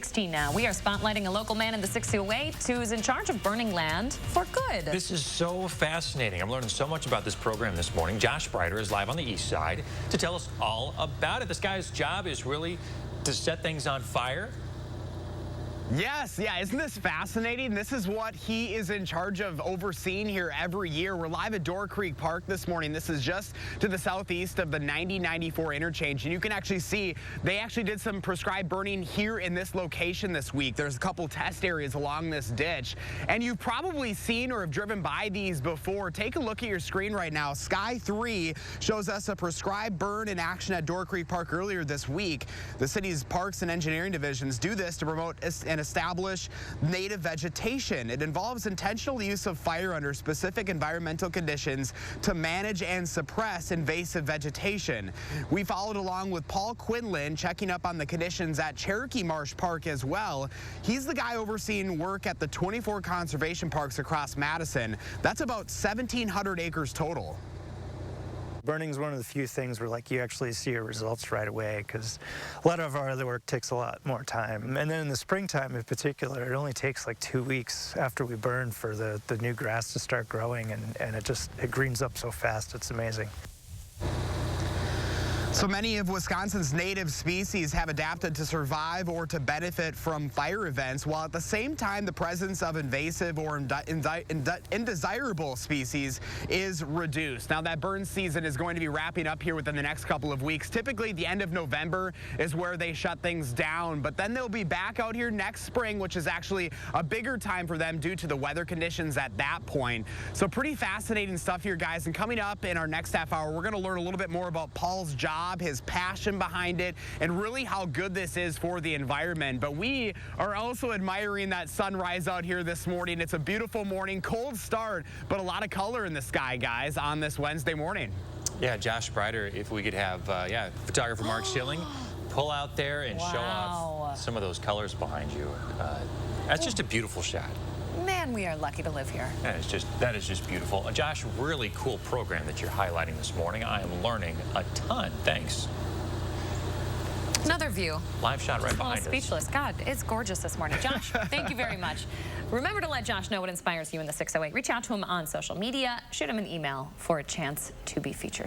16 now. We are spotlighting a local man in the 608 who's in charge of burning land for good. This is so fascinating. I'm learning so much about this program this morning. Josh Brighter is live on the east side to tell us all about it. This guy's job is really to set things on fire. Yes, yeah, isn't this fascinating? This is what he is in charge of overseeing here every year. We're live at Door Creek Park this morning. This is just to the southeast of the 90-94 interchange, and you can actually see they actually did some prescribed burning here in this location this week. There's a couple test areas along this ditch, and you've probably seen or have driven by these before. Take a look at your screen right now. Sky 3 shows us a prescribed burn in action at Door Creek Park earlier this week. The city's Parks and Engineering divisions do this to promote and establish native vegetation. It involves intentional use of fire under specific environmental conditions to manage and suppress invasive vegetation. We followed along with Paul Quinlan checking up on the conditions at Cherokee Marsh Park as well. He's the guy overseeing work at the 24 conservation parks across Madison. That's about 1,700 acres total. Burning is one of the few things where you actually see your results right away, because a lot of our other work takes a lot more time. And then in the springtime in particular, it only takes like 2 weeks after we burn for the new grass to start growing, and it greens up so fast. It's amazing. So many of Wisconsin's native species have adapted to survive or to benefit from fire events, while at the same time the presence of invasive or undesirable species is reduced. Now that burn season is going to be wrapping up here within the next couple of weeks. Typically the end of November is where they shut things down, but then they'll be back out here next spring, which is actually a bigger time for them due to the weather conditions at that point. So pretty fascinating stuff here, guys. And coming up in our next half hour, we're going to learn a little bit more about Paul's job, his passion behind it, and really how good this is for the environment. But we are also admiring that sunrise out here this morning. It's a beautiful morning, cold start, but a lot of color in the sky, guys, on this Wednesday morning. Yeah, Josh Brighter, if we could have, photographer Mark Schilling pull out there and show off some of those colors behind you. That's just a beautiful shot. Man, we are lucky to live here. That is just beautiful. Josh, really cool program that you're highlighting this morning. I am learning a ton. Thanks. Another view. Live shot right behind us. Speechless. God, it's gorgeous this morning. Josh, thank you very much. Remember to let Josh know what inspires you in the 608. Reach out to him on social media. Shoot him an email for a chance to be featured.